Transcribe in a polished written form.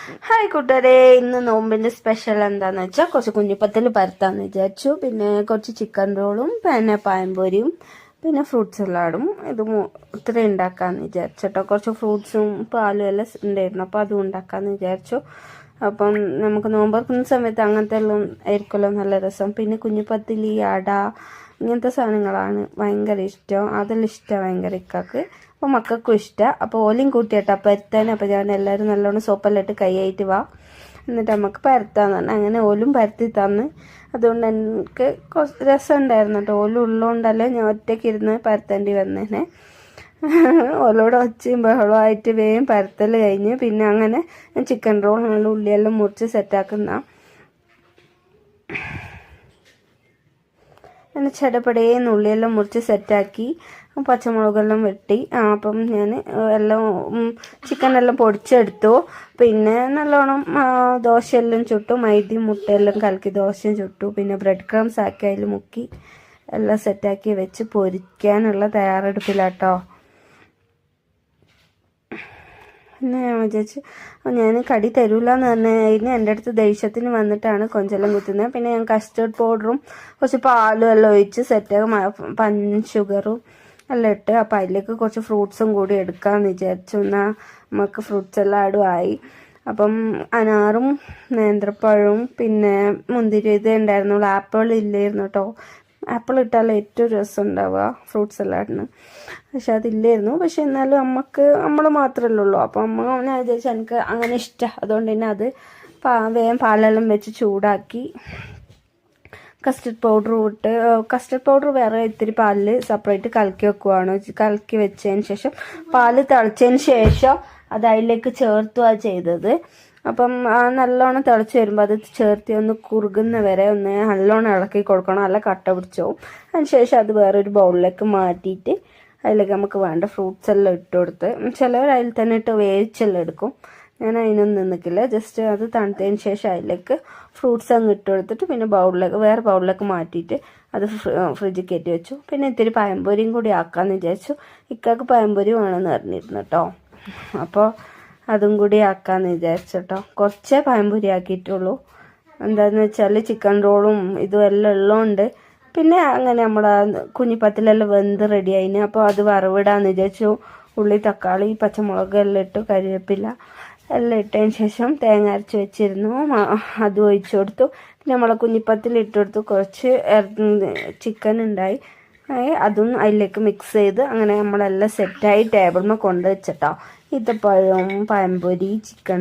Hi കൂട്ടുകാരെ, ഇന്ന് നോമ്പിന്റെ സ്പെഷ്യൽ എന്താന്ന് വെച്ചാൽ കുറച്ച് കുഞ്ഞിപ്പത്തിൽ പരത്താന്ന് വിചാരിച്ചു. പിന്നെ കുറച്ച് ചിക്കൻ റോളും പിന്നെ പഴംപൊരിയും പിന്നെ ഫ്രൂട്ട് സലാഡും ഇത്രയും ഉണ്ടാക്കാന്ന് വിചാരിച്ചു കേട്ടോ. കുറച്ച് ഫ്രൂട്ട്സും പാലും എല്ലാം ഉണ്ടായിരുന്നു, അപ്പോൾ അതും ഉണ്ടാക്കാന്ന് വിചാരിച്ചു. അപ്പം നമുക്ക് നോമ്പറക്കുന്ന സമയത്ത് അങ്ങനത്തെ എല്ലാം ആയിരിക്കുമല്ലോ നല്ല രസം. പിന്നെ കുഞ്ഞിപ്പത്തിലി, അട ഇങ്ങനത്തെ സാധനങ്ങളാണ് ഭയങ്കര ഇഷ്ടം. അതെല്ലാം ഇഷ്ടമാണ് ഭയങ്കര ഇക്കാക്ക്. അപ്പോൾ മക്കൾക്കും ഇഷ്ടമാണ്. അപ്പോൾ ഓലയും കൂട്ടിയിട്ടാണ് പരത്താൻ. അപ്പോൾ ഞാൻ എല്ലാവരും നല്ലോണം സോപ്പെല്ലാം ഇട്ട് കൈയായിട്ട് വാ, എന്നിട്ട് നമുക്ക് പരത്താന്ന് പറഞ്ഞു. അങ്ങനെ ഓലും പരത്തി തന്ന്. അതുകൊണ്ട് എനിക്ക് കുറച്ച് രസം ഉണ്ടായിരുന്നു കേട്ടോ. ഓലും ഉള്ളതുകൊണ്ടല്ലേ ഞാൻ ഒറ്റയ്ക്ക് ഇരുന്ന് പരത്തേണ്ടി വന്നേനെ. ഓലോട് ഒച്ചയും ബഹളമായിട്ട് വേഗം പരത്തൽ കഴിഞ്ഞ്. പിന്നെ അങ്ങനെ ചിക്കൻ റോൾ നല്ല ഉള്ളിയെല്ലാം മുറിച്ച് സെറ്റാക്കുന്ന അങ്ങനെ ചടപടേന്ന് ഉള്ളിയെല്ലാം മുറിച്ച് സെറ്റാക്കി പച്ചമുളകെല്ലാം വെട്ടി. അപ്പം ഞാൻ എല്ലാം ചിക്കനെല്ലാം പൊടിച്ചെടുത്തു. പിന്നെ നല്ലോണം ദോശയെല്ലാം ചുട്ടു. മൈദയും മുട്ടയെല്ലാം കലക്കി ദോശയും ചുട്ടു. പിന്നെ ബ്രെഡ് ക്രംസ് ആക്കി അതിൽ മുക്കി എല്ലാം സെറ്റാക്കി വെച്ച് പൊരിക്കാനുള്ള തയ്യാറെടുപ്പിലാട്ടോ. പിന്നെ ഞാൻ വിചാരിച്ചു ഞാൻ കടി തരൂല എന്ന് പറഞ്ഞതിന് എൻ്റെ അടുത്ത് ദേഷ്യത്തിന് വന്നിട്ടാണ് കൊഞ്ചെല്ലാം കുത്തുന്നത്. പിന്നെ ഞാൻ കസ്റ്റർഡ് പൗഡറും കുറച്ച് പാലും എല്ലാം ഒഴിച്ച് സെറ്റാക്കി ഷുഗറും എല്ലാം ഇട്ട്. അപ്പോൾ അതിലേക്ക് കുറച്ച് ഫ്രൂട്ട്സും കൂടി എടുക്കാമെന്ന് വിചാരിച്ചു. എന്നാൽ നമുക്ക് ഫ്രൂട്ട്സ് എല്ലാം ആയി. അപ്പം അനാറും നേന്ത്രപ്പഴവും പിന്നെ മുന്തിരി ഇത് ഉണ്ടായിരുന്നുള്ളൂ. ആപ്പിൾ ഇല്ലായിരുന്നു കേട്ടോ. ആപ്പിൾ ഇട്ടാൽ ഏറ്റവും രസം ഉണ്ടാവുക ഫ്രൂട്ട്സ് സലാഡിന്. പക്ഷെ അതില്ലായിരുന്നു. പക്ഷെ എന്നാലും നമ്മൾ മാത്രമല്ലേ ഉള്ളൂ. അപ്പം ഞാൻ വിചാരിച്ചു എനിക്ക് അങ്ങനെ ഇഷ്ടമാണ്. അതുകൊണ്ട് തന്നെ അത് വേഗം പാലെല്ലാം വെച്ച് ചൂടാക്കി കസ്റ്റർഡ് പൗഡർ ഇട്ട്, കസ്റ്റർഡ് പൗഡർ വേറെ ഇത്തിരി പാലിൽ സെപ്പറേറ്റ് കലക്കി വെക്കുവാണ്. കലക്കി വെച്ചതിന് ശേഷം പാല് തിളച്ചതിന് ശേഷം അത് അതിലേക്ക് ചേർത്തുകയാണ് ചെയ്തത്. അപ്പം നല്ലോണം തിളച്ച് വരുമ്പോൾ അത് ചേർത്ത് ഒന്ന് കുറുകുന്ന വരെ ഒന്ന് നല്ലോണം ഇളക്കി കൊടുക്കണം, നല്ല കട്ട പിടിച്ചോവും. അതിന് ശേഷം അത് വേറൊരു ബൗളിലേക്ക് മാറ്റിയിട്ട് അതിലേക്ക് നമുക്ക് വേണ്ട ഫ്രൂട്ട്സ് എല്ലാം ഇട്ട് കൊടുത്ത്, ചിലവർ അതിൽ തന്നെ ഇട്ട് വേവിച്ചെല്ലാം എടുക്കും. ഞാൻ അതിനൊന്നും നിൽക്കില്ല. ജസ്റ്റ് അത് തണുത്തതിന് ശേഷം അതിലേക്ക് ഫ്രൂട്ട്സ് അങ്ങ് ഇട്ട് കൊടുത്തിട്ട് പിന്നെ വേറെ ബൗളിലേക്ക് മാറ്റിയിട്ട് അത് ഫ്രിഡ്ജിൽ കയറ്റി വെച്ചു. പിന്നെ ഇത്തിരി പഴംപൊരിയും കൂടി ആക്കാമെന്ന് വിചാരിച്ചു. ഇക്കാക്ക് പഴംപൊരി വേണമെന്ന് പറഞ്ഞിരുന്നു കേട്ടോ. അപ്പോൾ അതും കൂടി ആക്കാമെന്ന് വിചാരിച്ചു കേട്ടോ. കുറച്ചേ പഴംപൊരി ആക്കിയിട്ടുള്ളൂ. എന്താണെന്ന് വെച്ചാൽ ചിക്കൻ റോളും ഇതും എല്ലാം ഉള്ളതുകൊണ്ട്. പിന്നെ അങ്ങനെ നമ്മുടെ കുഞ്ഞിപ്പത്തിലെല്ലാം വെന്ത് റെഡി ആയിന്. അപ്പോൾ അത് വറവിടാന്ന് വിചാരിച്ചു. ഉള്ളി, തക്കാളി, പച്ചമുളക് എല്ലാം ഇട്ടു, കരിവേപ്പില എല്ലാം ഇട്ടതിന് ശേഷം തേങ്ങ അരച്ച് വെച്ചിരുന്നു, അത് ഒഴിച്ചു കൊടുത്തു. പിന്നെ നമ്മളെ കുഞ്ഞിപ്പത്തിൽ ഇട്ട് കൊടുത്തു. കുറച്ച് ചിക്കൻ ഉണ്ടായി, അതും അതിലേക്ക് മിക്സ് ചെയ്ത് അങ്ങനെ നമ്മളെല്ലാം സെറ്റായി ടേബിളിൽ കൊണ്ടു വെച്ചിട്ടോ. ഈത്തപ്പഴവും പഴംപൊരി, ചിക്കൻ